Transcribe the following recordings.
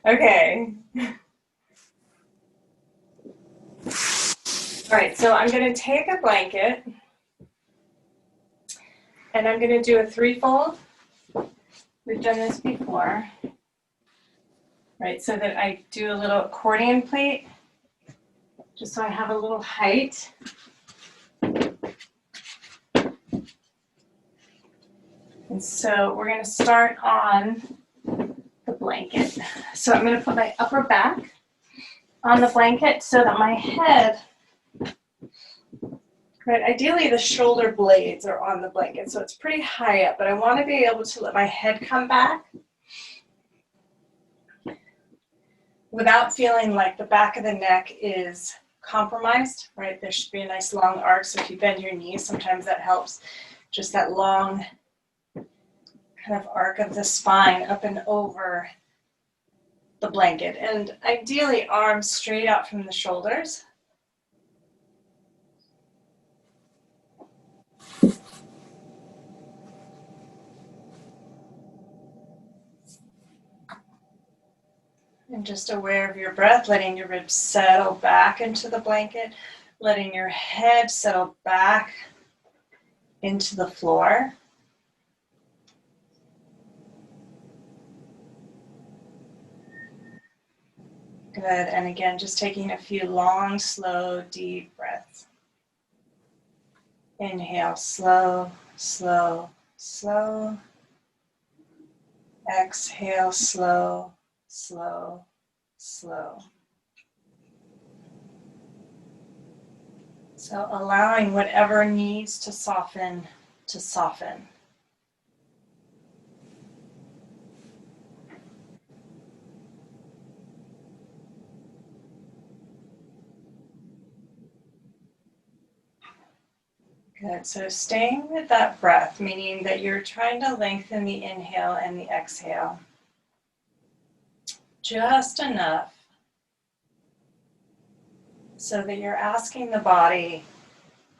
Okay. All right, so I'm going to take a blanket and I'm going to do a threefold. We've done this before, right? So that I do a little accordion plate, just so I have a little height. And so we're going to start on the blanket. So I'm going to put my upper back on the blanket so that my head, right, ideally the shoulder blades are on the blanket, so it's pretty high up, but I want to be able to let my head come back without feeling like the back of the neck is compromised, right? There should be a nice long arc, so if you bend your knees, sometimes that helps. Just that long kind of arc of the spine up and over the blanket. And ideally arms straight out from the shoulders. And just aware of your breath, letting your ribs settle back into the blanket, letting your head settle back into the floor. Good, and again, just taking a few long, slow, deep breaths. Inhale, slow, slow, slow. Exhale, slow, slow, slow. So allowing whatever needs to soften to soften. Good, so staying with that breath, meaning that you're trying to lengthen the inhale and the exhale. Just enough so that you're asking the body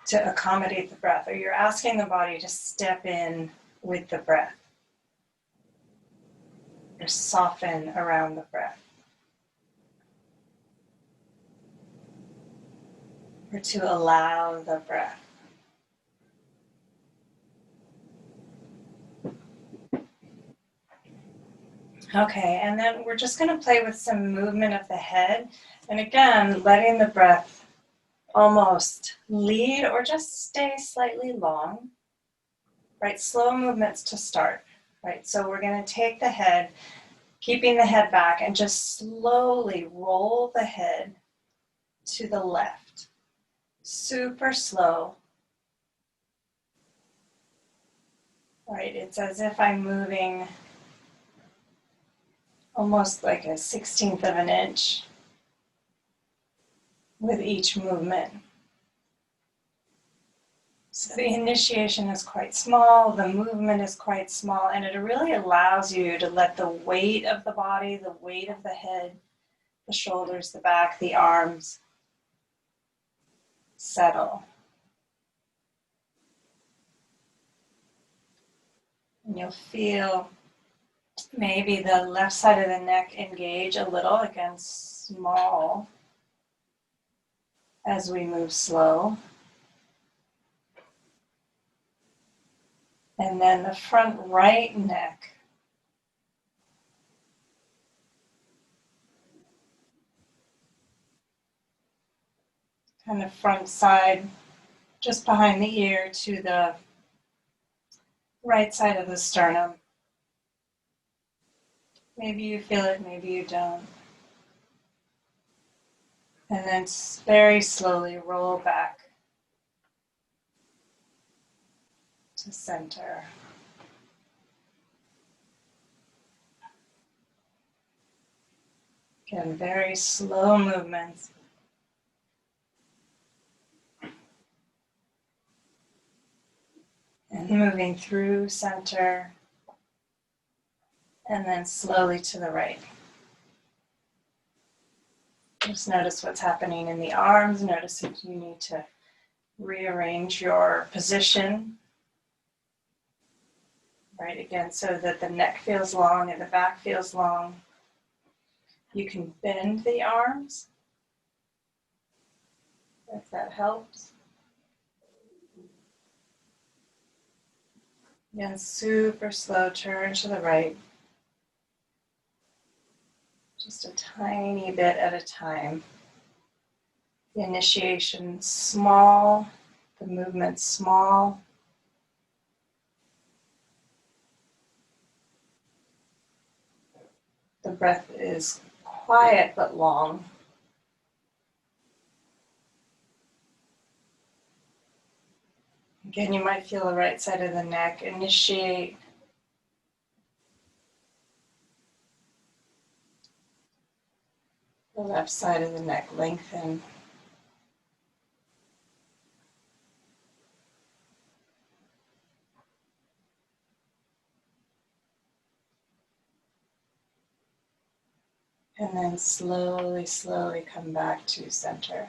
to accommodate the breath, or you're asking the body to step in with the breath, or soften around the breath, or to allow the breath. Okay, and then we're just going to play with some movement of the head. And again, letting the breath almost lead or just stay slightly long, right? Slow movements to start, right? So we're going to take the head, keeping the head back, and just slowly roll the head to the left. Super slow. Right, it's as if I'm moving almost like a 1/16 of an inch with each movement. So the initiation is quite small, the movement is quite small, and it really allows you to let the weight of the body, the weight of the head, the shoulders, the back, the arms settle. And you'll feel maybe the left side of the neck engage a little, again, small as we move slow. And then the front right neck kind of front side, just behind the ear to the right side of the sternum. Maybe you feel it, maybe you don't. And then very slowly roll back to center. Again, very slow movements. And moving through center, and then slowly to the right. Just notice what's happening in the arms. Notice if you need to rearrange your position. Right, again, so that the neck feels long and the back feels long. You can bend the arms, if that helps. Again, super slow turn to the right. Just a tiny bit at a time. The initiation small, the movement small. The breath is quiet but long. Again, you might feel the right side of the neck initiate. The left side of the neck lengthen. And then slowly, slowly come back to center.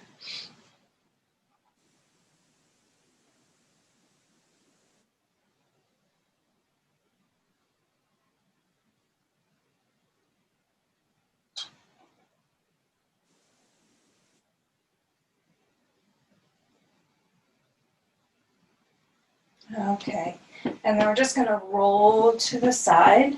Okay, and then we're just going to roll to the side.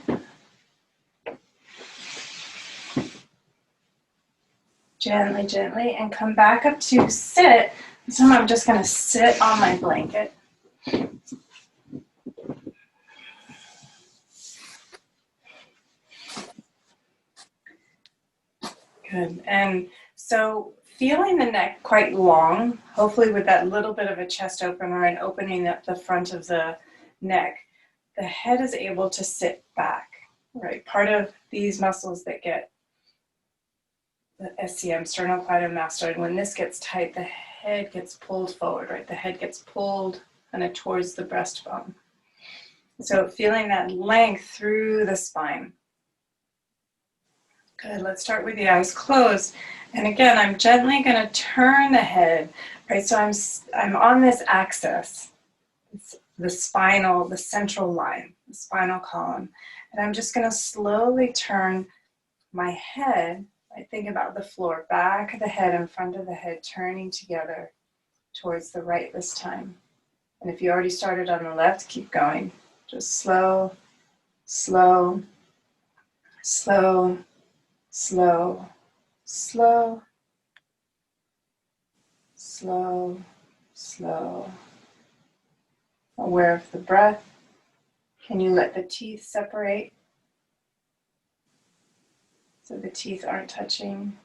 Gently, gently, and come back up to sit. So I'm just going to sit on my blanket. Good. And so feeling the neck quite long, hopefully with that little bit of a chest opener and opening up the front of the neck, the head is able to sit back, right? Part of these muscles that get the SCM, sternocleidomastoid, when this gets tight, the head gets pulled forward, right? The head gets pulled kind of towards the breastbone. So feeling that length through the spine. Good, let's start with the eyes closed. And again, I'm gently going to turn the head, right? So I'm on this axis, it's the central line, the spinal column. And I'm just going to slowly turn my head, I think about the floor, back of the head and front of the head, turning together towards the right this time. And if you already started on the left, keep going. Just slow, slow, slow, slow, slow, slow, slow. Aware of the breath. Can you let the teeth separate so the teeth aren't touching?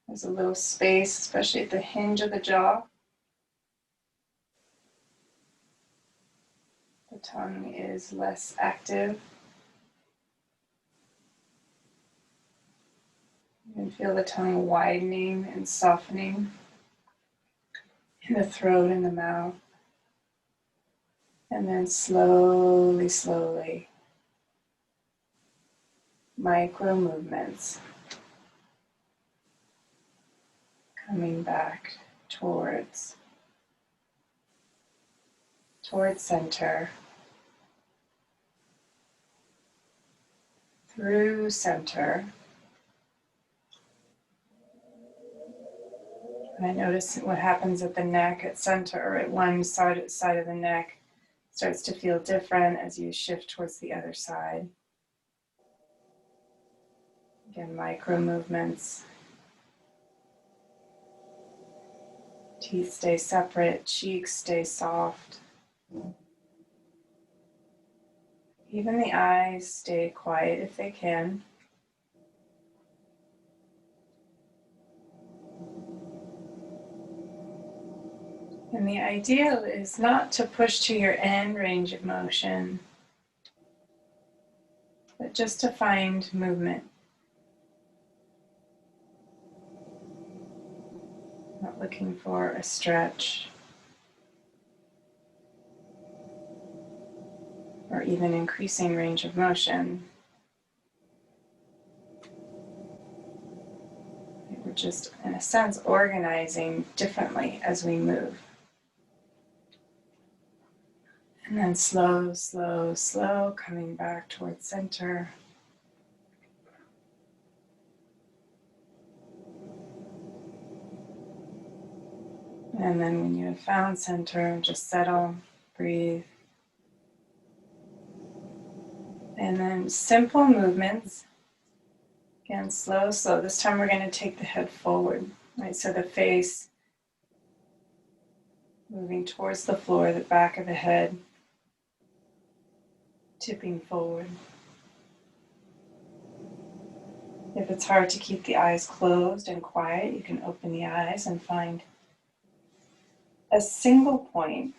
There's a little space, especially at the hinge of the jaw. The tongue is less active. You can feel the tongue widening and softening in the throat and the mouth. And then slowly, slowly, micro movements coming back towards center, through center. And I notice what happens at the neck, at center, or at one side of the neck starts to feel different as you shift towards the other side. Again, micro movements. Teeth stay separate, cheeks stay soft. Even the eyes stay quiet if they can. And the ideal is not to push to your end range of motion, but just to find movement. Not looking for a stretch or even increasing range of motion. We're just, in a sense, organizing differently as we move. And then slow, slow, slow, coming back towards center. And then when you have found center, just settle, breathe. And then simple movements. Again, slow, slow. This time we're going to take the head forward, right? So the face moving towards the floor, the back of the head tipping forward. If it's hard to keep the eyes closed and quiet, you can open the eyes and find a single point.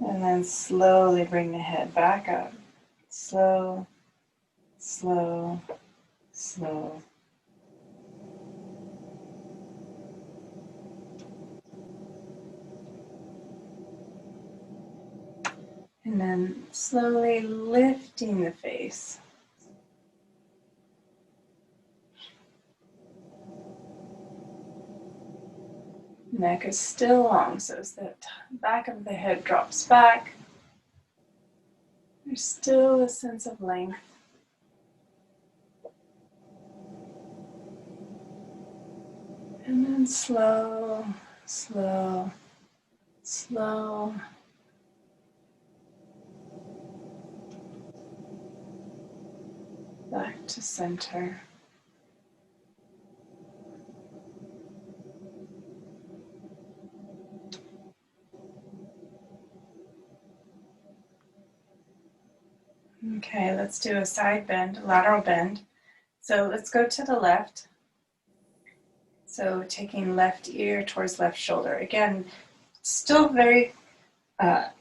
And then slowly bring the head back up. Slow, slow, slow. And then slowly lifting the face. Neck is still long, so as the back of the head drops back, there's still a sense of length. And then slow, slow, slow. Back to center. Okay, let's do a side bend, lateral bend. So let's go to the left. So taking left ear towards left shoulder. Again, still very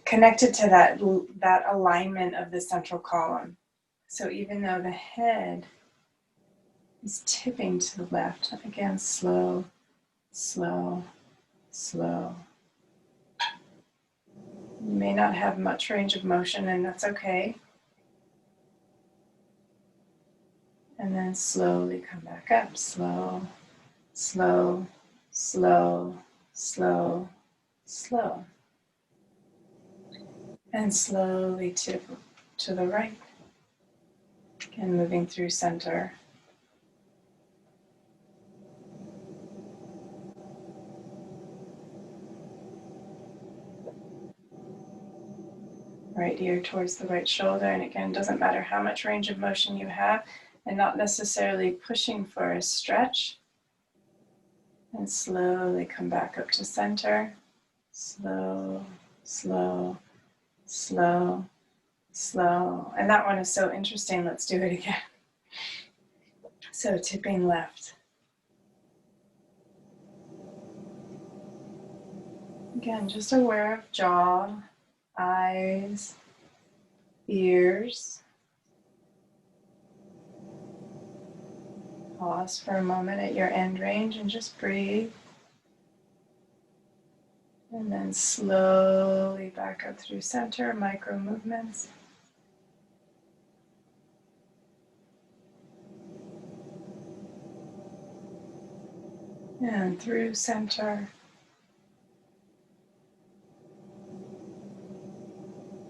connected to that alignment of the central column. So even though the head is tipping to the left, again, slow, slow, slow. You may not have much range of motion, and that's okay. And then slowly come back up, slow, slow, slow, slow, slow. And slowly tip to the right. Again, moving through center. Right ear towards the right shoulder. And again, doesn't matter how much range of motion you have, and not necessarily pushing for a stretch. And slowly come back up to center. Slow, slow, slow, slow. And that one is so interesting. Let's do it again. So tipping left. Again, just aware of jaw, eyes, ears. Pause for a moment at your end range and just breathe. And then slowly back up through center, micro movements. And through center.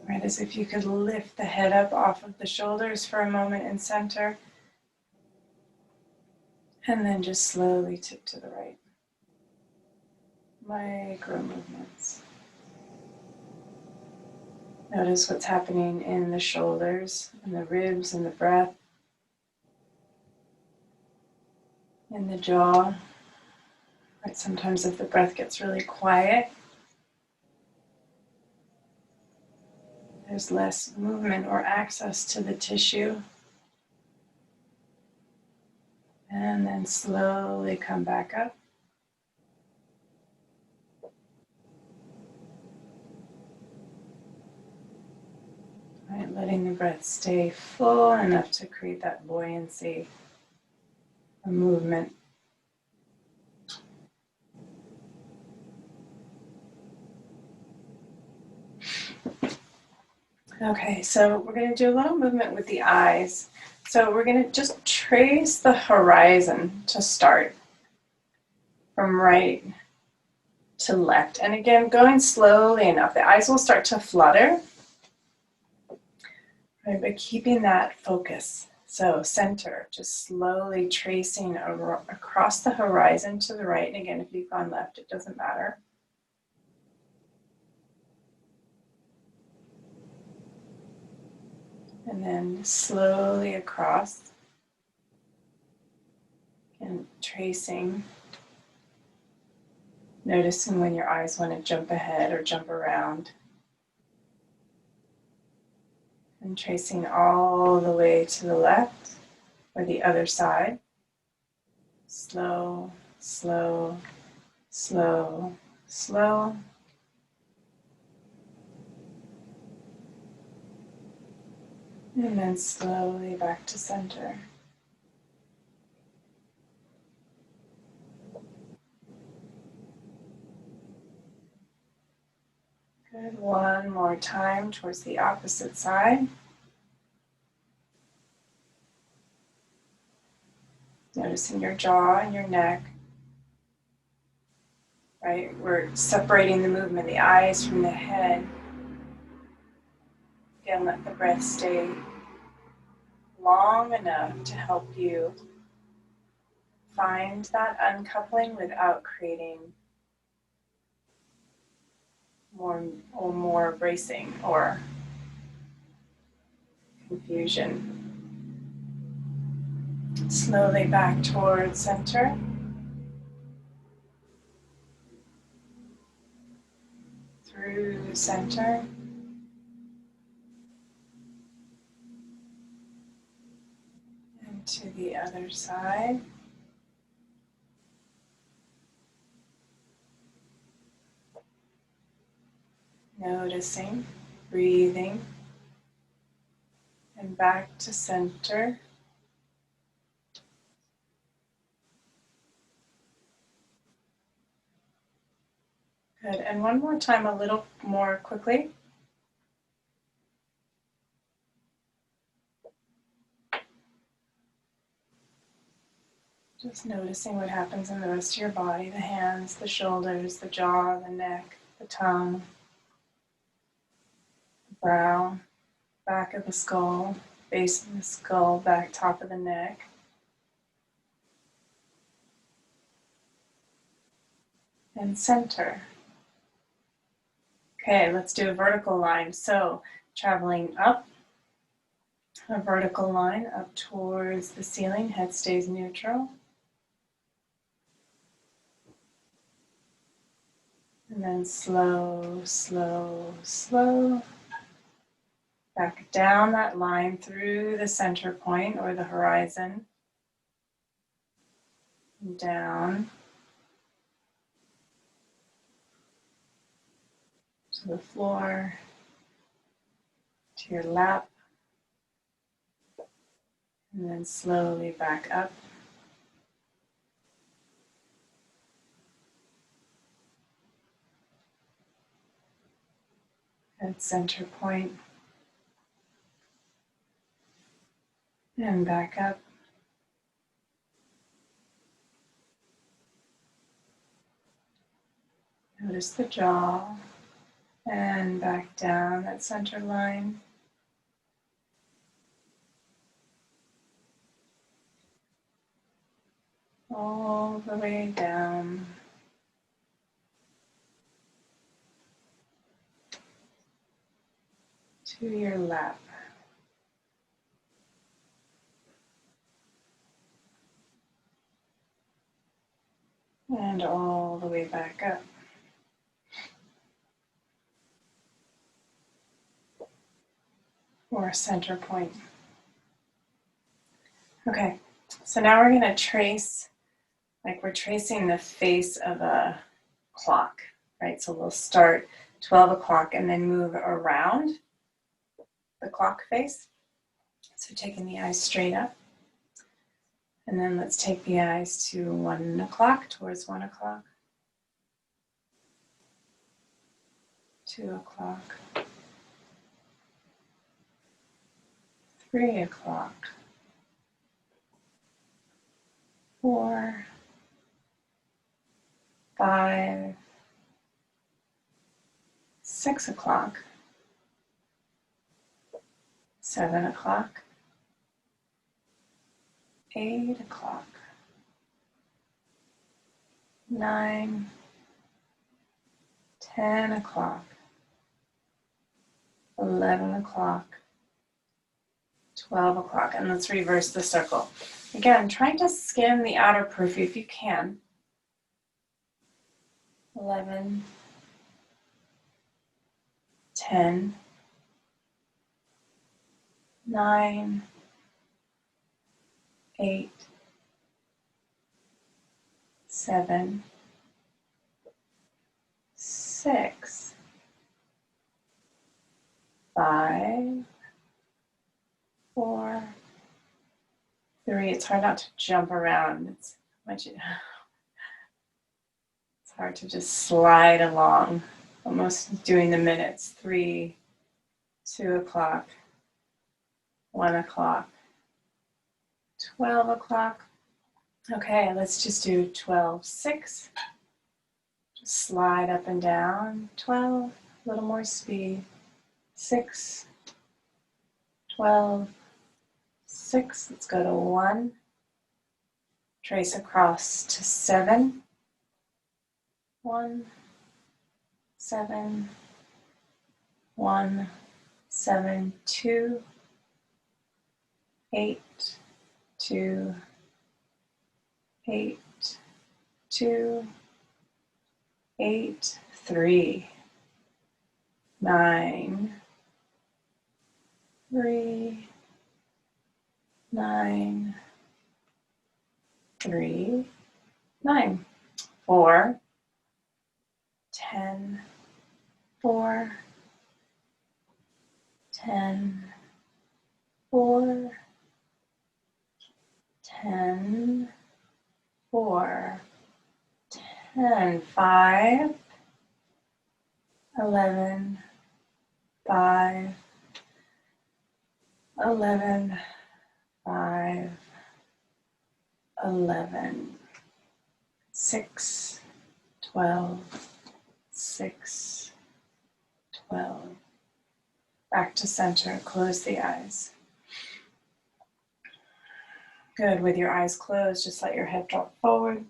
Right, as if you could lift the head up off of the shoulders for a moment in center. And then just slowly tip to the right. Micro movements. Notice what's happening in the shoulders, and the ribs, and the breath, in the jaw. Right, sometimes if the breath gets really quiet, there's less movement or access to the tissue. And then slowly come back up. Right, letting the breath stay full enough to create that buoyancy, a movement. Okay, so we're going to do a little movement with the eyes. So we're going to just trace the horizon to start, from right to left. And again, going slowly enough. The eyes will start to flutter, right, but keeping that focus. So center, just slowly tracing across the horizon to the right. And again, if you've gone left, it doesn't matter. And then slowly across and tracing, noticing when your eyes want to jump ahead or jump around. And tracing all the way to the left or the other side. Slow, slow, slow, slow. And then slowly back to center. Good. One more time towards the opposite side. Noticing your jaw and your neck. Right? We're separating the movement, the eyes from the head. Again, let the breath stay long enough to help you find that uncoupling without creating more bracing or confusion. Slowly back towards center. Through the center. And to the other side. Noticing, breathing, and back to center. Good, and one more time, a little more quickly. Just noticing what happens in the rest of your body, the hands, the shoulders, the jaw, the neck, the tongue, the brow, back of the skull, base of the skull, back top of the neck. And center. Okay, let's do a vertical line. So traveling up, a vertical line up towards the ceiling, head stays neutral. And then slow, slow, slow. Back down that line through the center point or the horizon. And down to the floor, to your lap. And then slowly back up. At center point. And back up. Notice the jaw. And back down that center line. All the way down. To your lap. And all the way back up. Or center point. Okay, so now we're going to trace, like we're tracing the face of a clock, right? So we'll start 12 o'clock and then move around the clock face. So taking the eyes straight up. And then let's take the eyes to 1 o'clock, towards 1 o'clock. 2 o'clock. 3 o'clock. 4, 5, 6 o'clock. 7 o'clock. 8 o'clock, 9, 10 o'clock, 11 o'clock, 12 o'clock, and let's reverse the circle. Again, trying to skim the outer periphery if you can. 11, 10, 9, 8, 7, 6, 5, 4, 3. It's hard not to jump around. It's hard to just slide along, almost doing the minutes. 3, 2 o'clock, 1 o'clock, 12 o'clock. Okay, let's just do 12, 6. Just slide up and down. 12, a little more speed. 6, 12, 6. Let's go to 1. Trace across to 7. 1, 7, 1, 7, 2, 8, 2, 8, 2, 8, 3, 9, 3, 9, 3, 9, 4, 10, 4, 10, 4, 10, 4, 10, 5, 11, 5, 11, 5, 11, 6, 12, 6, 12. Back to center, close the eyes. Good, with your eyes closed, just let your head drop forward.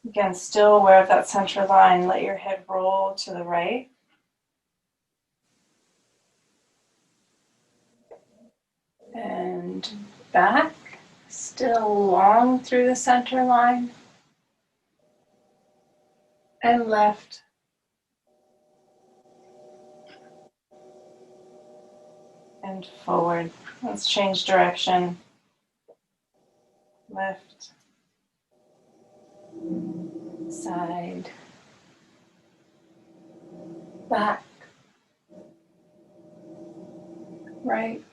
Again, still aware of that center line, let your head roll to the right. And back, still long through the center line. And left. And forward. Let's change direction. Left. Side. Back. Right.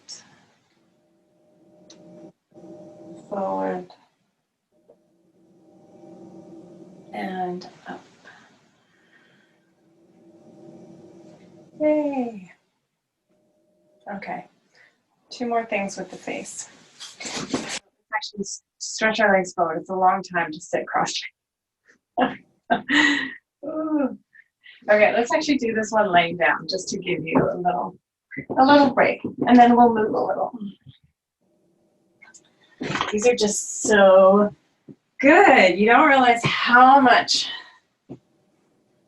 Forward. And up. Yay. Okay. 2 more things with the face. Actually, stretch our legs forward. It's a long time to sit cross-legged. Okay, let's actually do this one laying down just to give you a little break, and then we'll move a little. These are just so good. You don't realize how much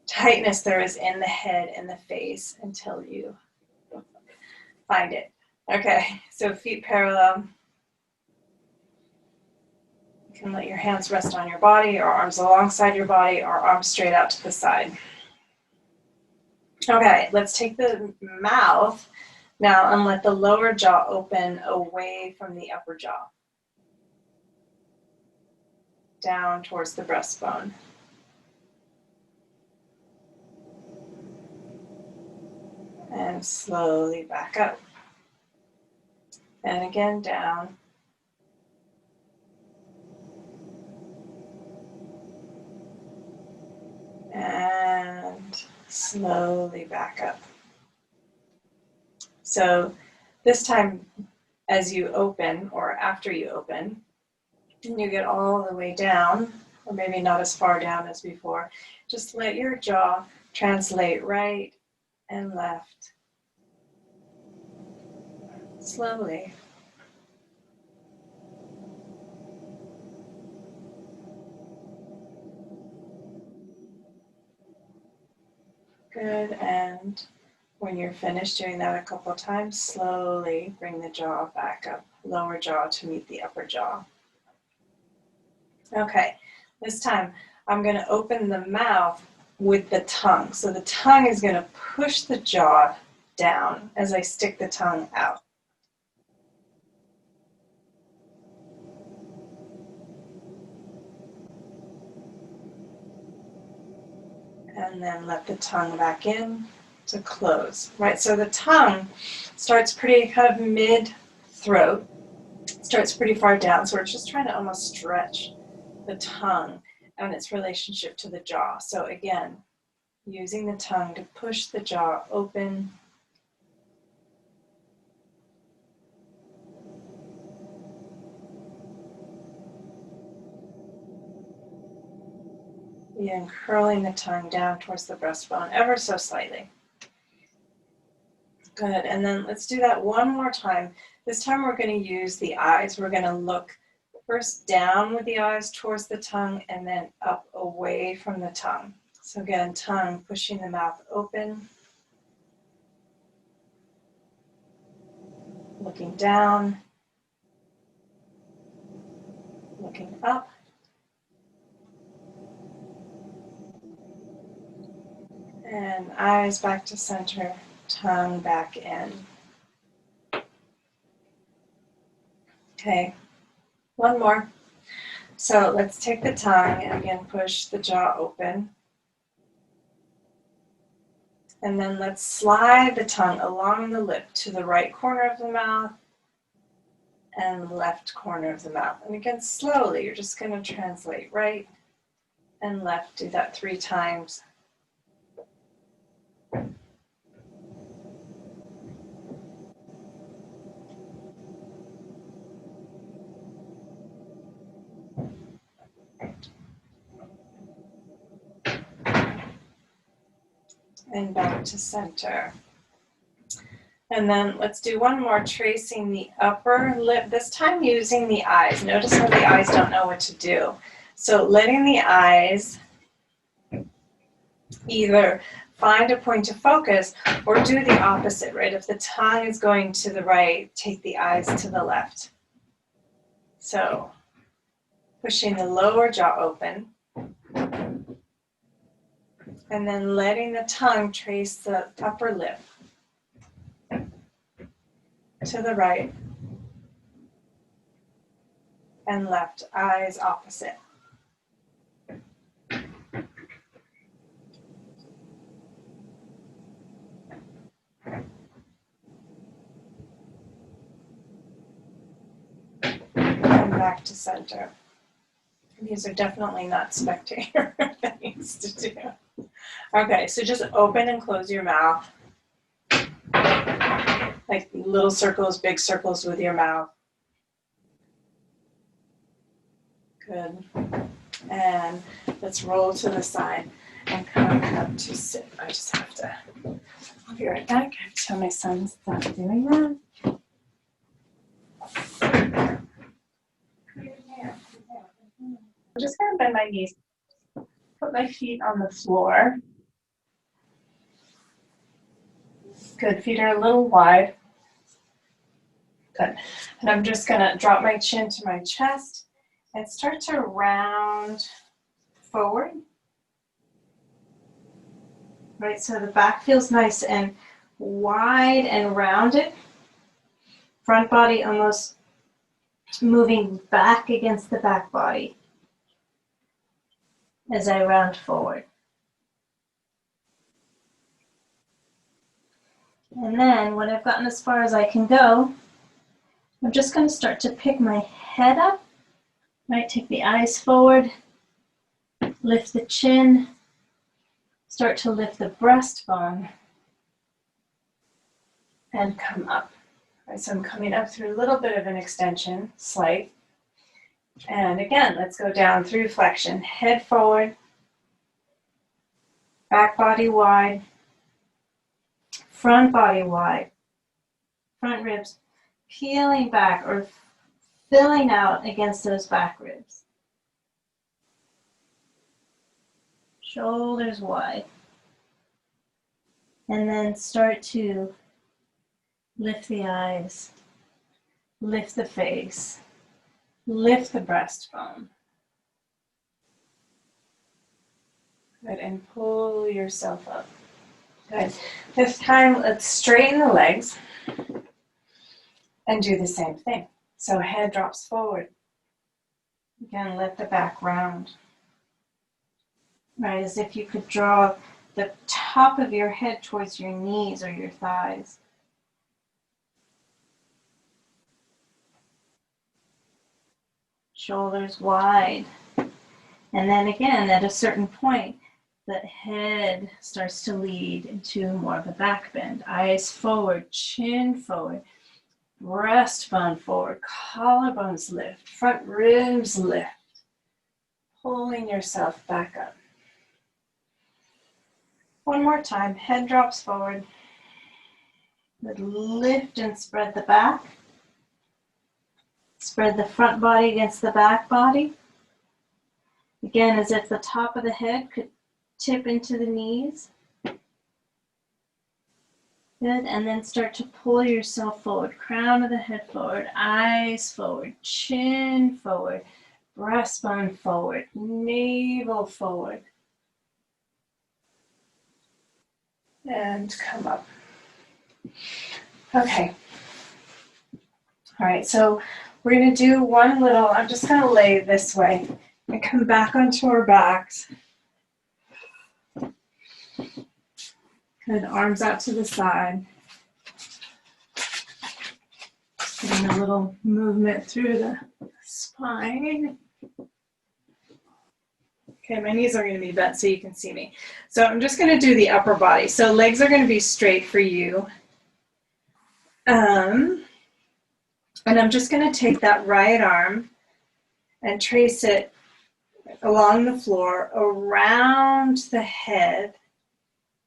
tightness there is in the head and the face until you find it. Okay, so feet parallel. You can let your hands rest on your body, or arms alongside your body, or arms straight out to the side. Okay, let's take the mouth now and let the lower jaw open away from the upper jaw. Down towards the breastbone. And slowly back up. And again down. And slowly back up. So this time, as you open, or after you open, and you get all the way down, or maybe not as far down as before, just let your jaw translate right and left. Slowly. Good, and when you're finished doing that a couple of times, slowly bring the jaw back up, lower jaw to meet the upper jaw. Okay, this time I'm going to open the mouth with the tongue. So the tongue is going to push the jaw down as I stick the tongue out. And then let the tongue back in to close, right? So the tongue starts pretty kind of mid-throat, starts pretty far down. So we're just trying to almost stretch the tongue and its relationship to the jaw. So again, using the tongue to push the jaw open. And curling the tongue down towards the breastbone ever so slightly. Good, and then let's do that one more time. This time we're going to use the eyes. We're going to look first down with the eyes towards the tongue and then up away from the tongue. So again, tongue pushing the mouth open. Looking down. Looking up. And eyes back to center, tongue back in. Okay, one more. So let's take the tongue and again push the jaw open. And then let's slide the tongue along the lip to the right corner of the mouth and left corner of the mouth. And again, slowly, you're just going to translate right and left. Do that 3 times. And back to center. And then let's do one more, tracing the upper lip, this time using the eyes. Notice how the eyes don't know what to do. So letting the eyes either find a point of focus or do the opposite, right? If the tongue is going to the right, take the eyes to the left. So pushing the lower jaw open. And then letting the tongue trace the upper lip to the right and left, eyes opposite. And back to center. These are definitely not spectator things to do. Okay, so just open and close your mouth. Like little circles, big circles with your mouth. Good. And let's roll to the side and come up to sit. I just have to, I'll be right back. I have to tell my son stop doing that. I'm just going to bend my knees, put my feet on the floor. Good, feet are a little wide. Good. And I'm just going to drop my chin to my chest and start to round forward. Right, so the back feels nice and wide and rounded. Front body almost moving back against the back body as I round forward. And then when I've gotten as far as I can go, I'm just going to start to pick my head up, right? Take the eyes forward, lift the chin, start to lift the breastbone, and come up. Right, so I'm coming up through a little bit of an extension, slight. And again, let's go down through flexion. Head forward, back body wide, front body wide, front ribs peeling back or filling out against those back ribs. Shoulders wide. And then start to lift the eyes, lift the face, lift the breastbone. Good, and pull yourself up. Good. This time, let's straighten the legs and do the same thing. So head drops forward. Again, let the back round. Right, as if you could draw the top of your head towards your knees or your thighs. Shoulders wide. And then again, at a certain point, the head starts to lead into more of a back bend. Eyes forward, chin forward, breastbone forward, collarbones lift, front ribs lift. Pulling yourself back up. One more time, head drops forward. Lift and spread the back. Spread the front body against the back body. Again, as if the top of the head could tip into the knees. Good, and then start to pull yourself forward. Crown of the head forward, eyes forward, chin forward, breastbone forward, navel forward. And come up. Okay. All right, so we're going to do one little, I'm just going to lay this way and come back onto our backs. Good, arms out to the side. Just getting a little movement through the spine. Okay, my knees are going to be bent so you can see me. So I'm just going to do the upper body. So legs are going to be straight for you. And I'm just going to take that right arm and trace it along the floor, around the head,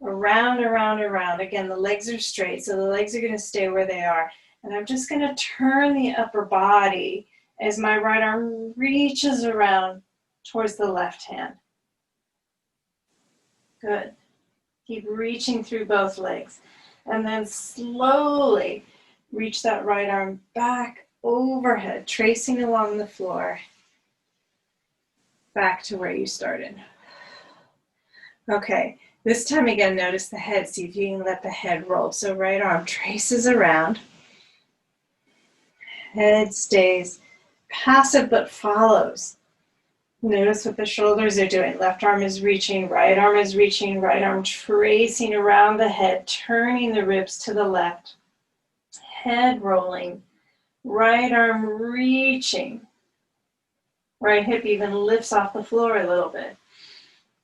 around, around, around. Again, the legs are straight, so the legs are going to stay where they are. And I'm just going to turn the upper body as my right arm reaches around towards the left hand. Good. Keep reaching through both legs. And then slowly reach that right arm back overhead, tracing along the floor, back to where you started. Okay, this time again, notice the head. See if you can let the head roll. So right arm traces around. Head stays passive but follows. Notice what the shoulders are doing. Left arm is reaching, right arm tracing around the head, turning the ribs to the left. Head rolling, right arm reaching. Right hip even lifts off the floor a little bit.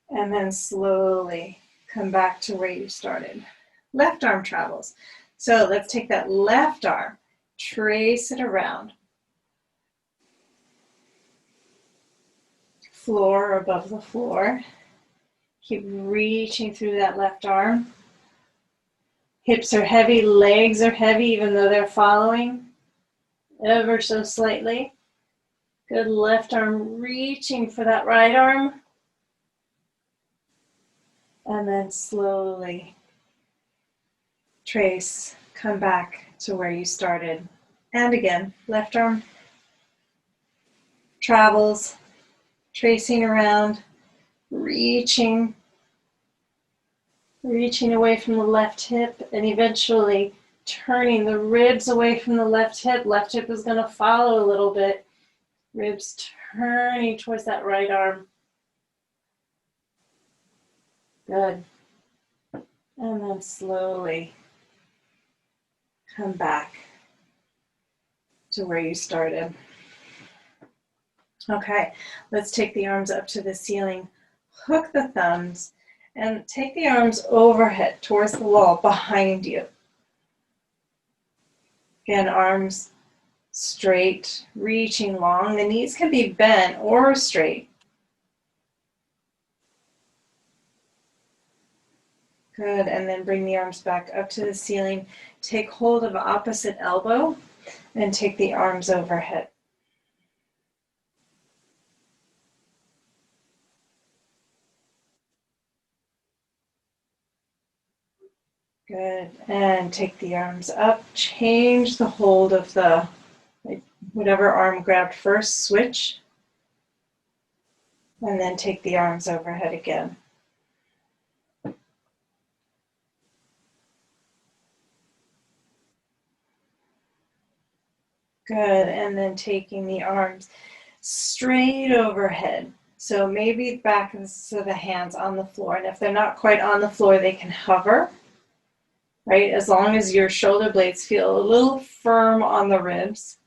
And then slowly come back to where you started. Left arm travels. So let's take that left arm, trace it around. Floor above the floor. Keep reaching through that left arm. Hips are heavy, legs are heavy, even though they're following ever so slightly. Good, left arm reaching for that right arm. And then slowly trace, come back to where you started. And again, left arm travels, tracing around, reaching away from the left hip, and eventually turning the ribs away from the left hip. Left hip is going to follow a little bit. Ribs turning towards that right arm. Good. And then slowly come back to where you started. Okay, let's take the arms up to the ceiling. Hook the thumbs and take the arms overhead towards the wall behind you. Again, arms straight, reaching long. The knees can be bent or straight. Good, and then bring the arms back up to the ceiling. Take hold of opposite elbow and take the arms overhead. Good. And take the arms up. Change the hold of the, like, whatever arm grabbed first, switch. And then take the arms overhead again. Good. And then taking the arms straight overhead. So maybe back of the hands on the floor. And if they're not quite on the floor, they can hover, right? As long as your shoulder blades feel a little firm on the ribs.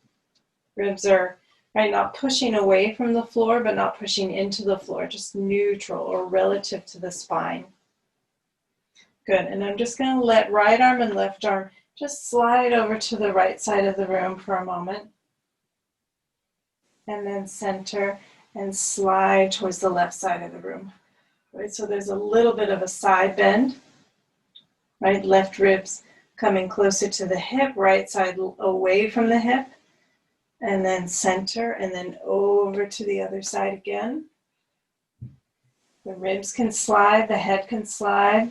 Ribs are, right, not pushing away from the floor, but not pushing into the floor, just neutral or relative to the spine. Good. And I'm just going to let right arm and left arm just slide over to the right side of the room for a moment. And then center and slide towards the left side of the room. Right, so there's a little bit of a side bend. Right, left ribs coming closer to the hip, right side away from the hip. And then center, and then over to the other side again. The ribs can slide, the head can slide.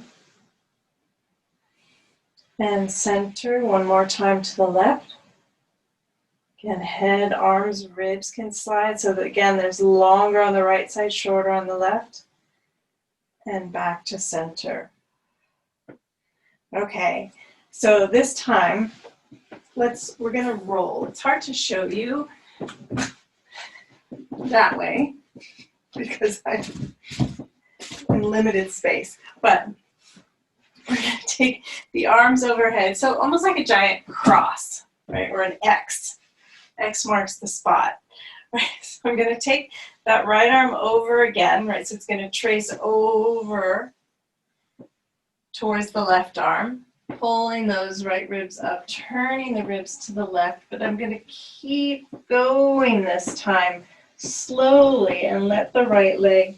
And center, one more time to the left. Again, head, arms, ribs can slide. So that, again, there's longer on the right side, shorter on the left. And back to center. Okay, so this time, we're gonna roll. It's hard to show you that way because I'm in limited space, but we're gonna take the arms overhead, so almost like a giant cross, right, or an X. X marks the spot, right? So I'm gonna take that right arm over again, right, so it's gonna trace over towards the left arm, pulling those right ribs up, turning the ribs to the left, but I'm going to keep going this time slowly and let the right leg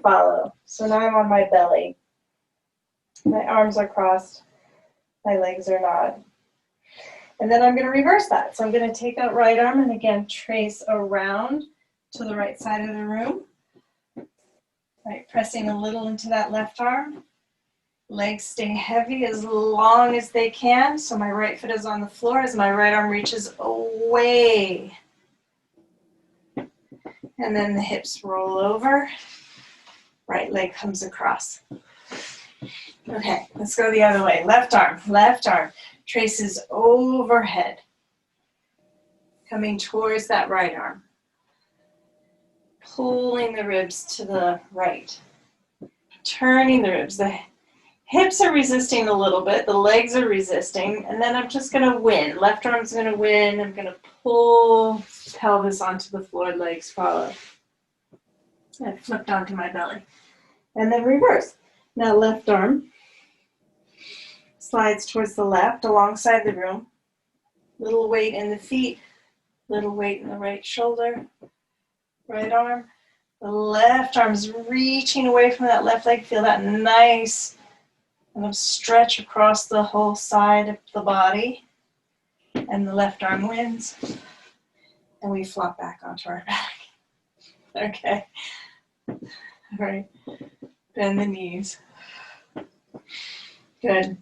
follow. So now I'm on my belly. My arms are crossed, my legs are not. And then I'm going to reverse that. So I'm going to take that right arm and again trace around to the right side of the room. Right, pressing a little into that left arm. Legs stay heavy as long as they can. So my right foot is on the floor as my right arm reaches away. And then the hips roll over. Right leg comes across. Okay, let's go the other way. Left arm traces overhead. Coming towards that right arm. Pulling the ribs to the right. Turning the ribs. The hips are resisting a little bit, the legs are resisting, and then I'm just going to win. Left arm's going to win. I'm going to pull pelvis onto the floor, legs follow. I flipped onto my belly. And then reverse. Now left arm slides towards the left alongside the room. Little weight in the feet, little weight in the right shoulder. Right arm. The left arm's reaching away from that left leg. Feel that nice kind of stretch across the whole side of the body. And the left arm wins. And we flop back onto our back. Okay. All right. Bend the knees. Good.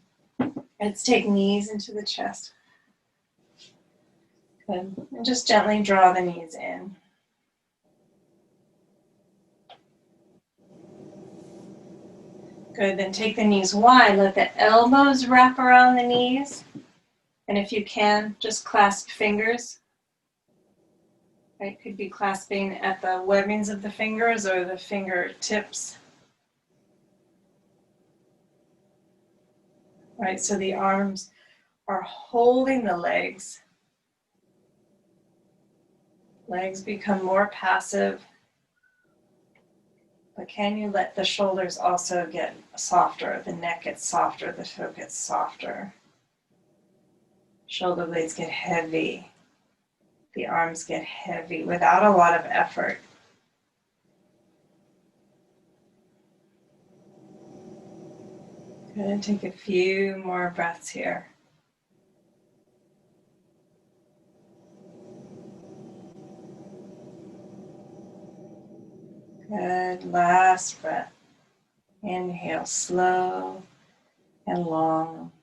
Let's take knees into the chest. Good. And just gently draw the knees in. Good, then take the knees wide, let the elbows wrap around the knees. And if you can, just clasp fingers. Right, could be clasping at the webbings of the fingers or the fingertips. Right, so the arms are holding the legs. Legs become more passive. But can you let the shoulders also get softer? The neck gets softer, the throat gets softer. Shoulder blades get heavy. The arms get heavy without a lot of effort. Good, take a few more breaths here. Good, last breath. Inhale, slow and long.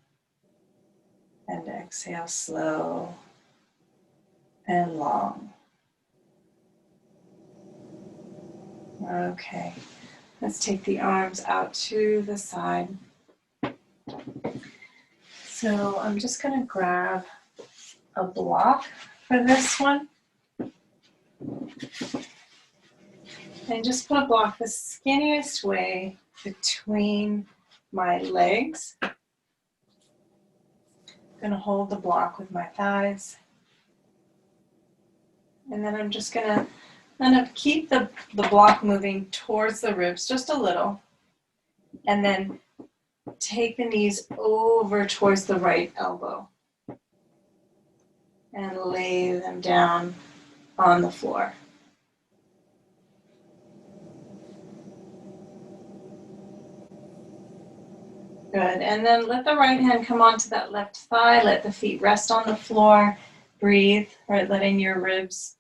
And exhale slow and long. Okay, let's take the arms out to the side. So I'm just going to grab a block for this one. And just put a block the skinniest way between my legs. I'm going to hold the block with my thighs. And then I'm just going to kind of keep the block moving towards the ribs just a little. And then take the knees over towards the right elbow. And lay them down on the floor. Good, and then let the right hand come onto that left thigh, let the feet rest on the floor, breathe, right, letting your ribs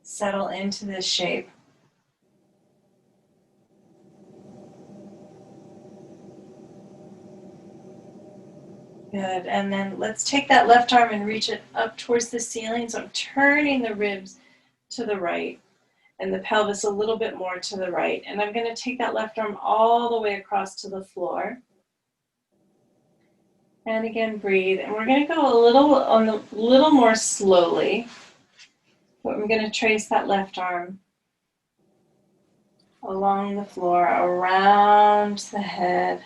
settle into this shape. Good, and then let's take that left arm and reach it up towards the ceiling, so I'm turning the ribs to the right and the pelvis a little bit more to the right, and I'm going to take that left arm all the way across to the floor. And again, breathe. And we're going to go a little more slowly. But I'm going to trace that left arm along the floor, around the head.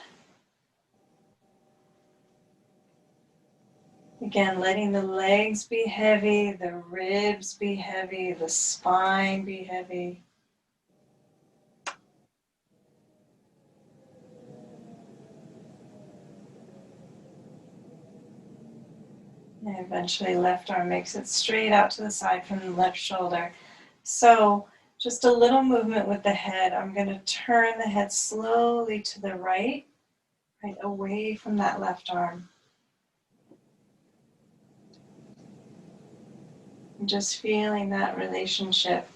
Again, letting the legs be heavy, the ribs be heavy, the spine be heavy. And eventually left arm makes it straight out to the side from the left shoulder. So just a little movement with the head. I'm going to turn the head slowly to the right, right away from that left arm. And just feeling that relationship.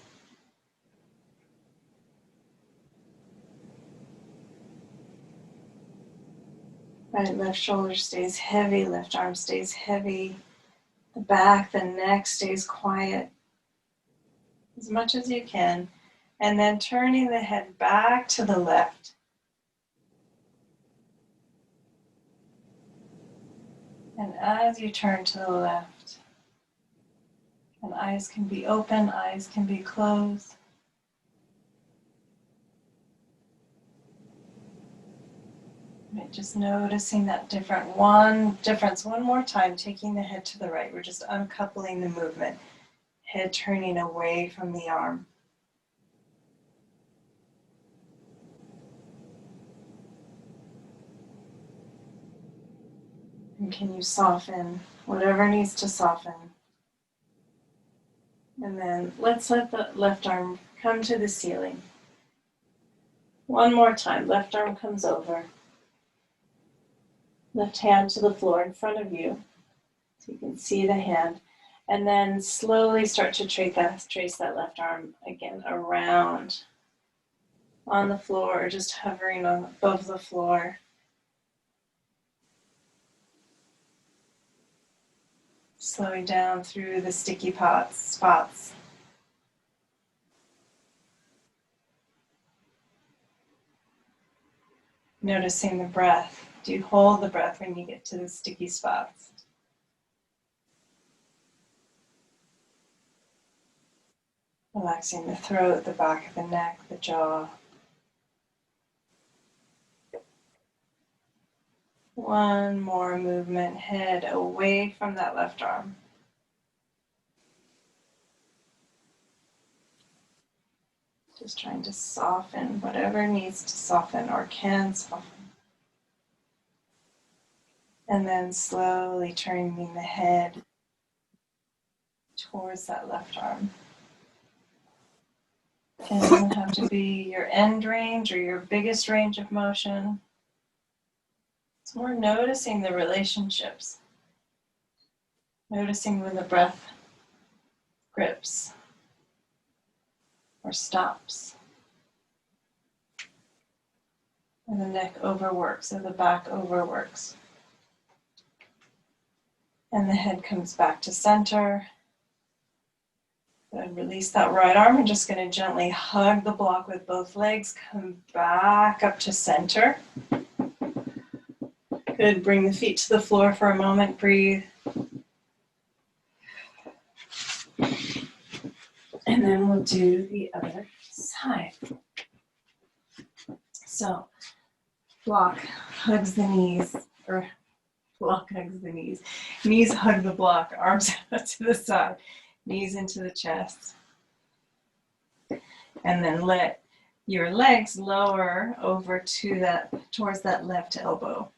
Right, left shoulder stays heavy, left arm stays heavy. The back, the neck stays quiet as much as you can. And then turning the head back to the left. And as you turn to the left, and eyes can be open, eyes can be closed. Right, just noticing that difference one more time, taking the head to the right. We're just uncoupling the movement. Head turning away from the arm. And can you soften whatever needs to soften? And then let's let the left arm come to the ceiling. One more time, left arm comes over. Left hand to the floor in front of you, so you can see the hand. And then slowly start to trace that left arm again around on the floor, or just hovering above the floor. Slowing down through the sticky spots. Noticing the breath. Do you hold the breath when you get to the sticky spots? Relaxing the throat, the back of the neck, the jaw. One more movement, head away from that left arm. Just trying to soften whatever needs to soften or can soften. And then slowly turning the head towards that left arm. It doesn't have to be your end range or your biggest range of motion. It's more noticing the relationships. Noticing when the breath grips or stops. And the neck overworks or the back overworks. And the head comes back to center. Good, release that right arm. I'm just going to gently hug the block with both legs. Come back up to center. Good, bring the feet to the floor for a moment. Breathe. And then we'll do the other side. So, block hugs the knees, or block hugs the knees. Knees hug the block, arms out to the side, knees into the chest. And then let your legs lower over to that, towards that left elbow.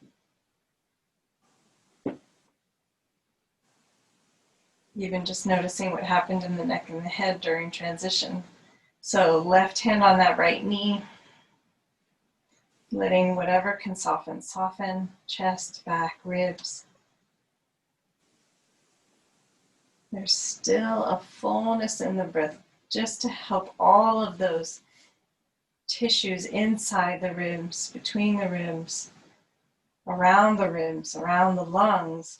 Even just noticing what happened in the neck and the head during transition. So left hand on that right knee, letting whatever can soften, chest, back, ribs. There's still a fullness in the breath, just to help all of those tissues inside the ribs, between the ribs, around the lungs.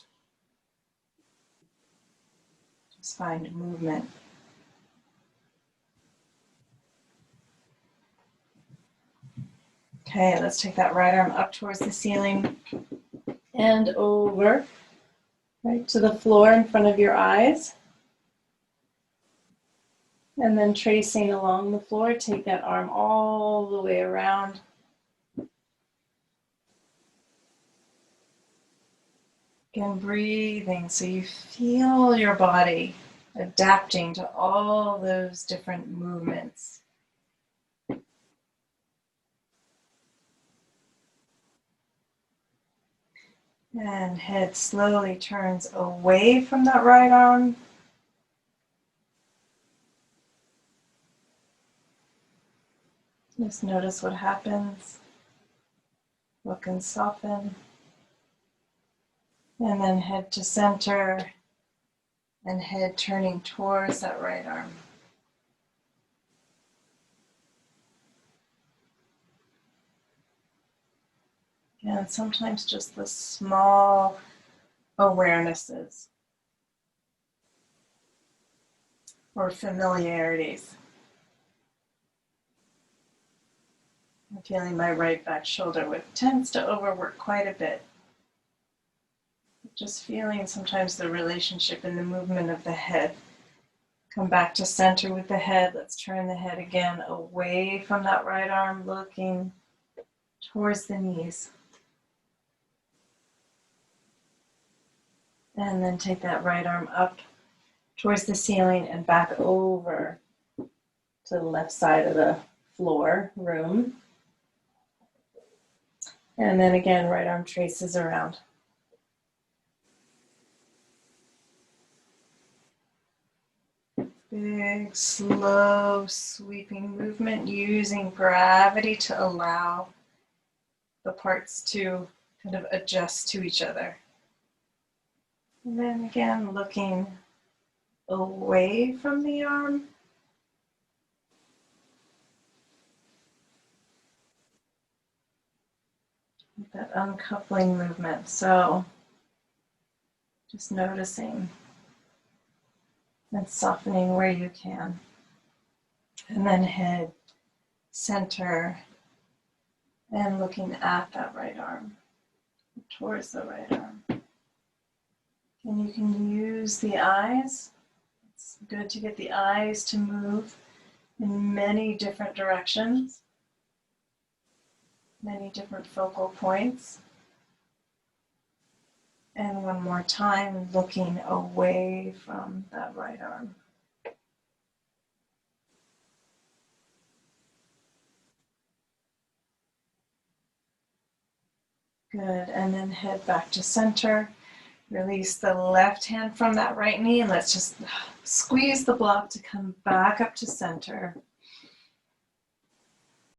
Just find movement. Okay, let's take that right arm up towards the ceiling and over, right to the floor in front of your eyes. And then tracing along the floor, take that arm all the way around. Again, breathing so you feel your body adapting to all those different movements. And head slowly turns away from that right arm. Just notice what happens. Look and soften. And then head to center and head turning towards that right arm. And sometimes just the small awarenesses or familiarities. I'm feeling my right back shoulder, which tends to overwork quite a bit. Just feeling sometimes the relationship in the movement of the head. Come back to center with the head. Let's turn the head again away from that right arm, looking towards the knees. And then take that right arm up towards the ceiling and back over to the left side of the floor, room. And then again, right arm traces around. Big, slow, sweeping movement using gravity to allow the parts to kind of adjust to each other. And then again, looking away from the arm. That uncoupling movement. So just noticing and softening where you can. And then head center and looking at that right arm, towards the right arm. And you can use the eyes. It's good to get the eyes to move in many different directions, many different focal points. And one more time, looking away from that right arm. Good, and then head back to center. Release the left hand from that right knee, and let's just squeeze the block to come back up to center.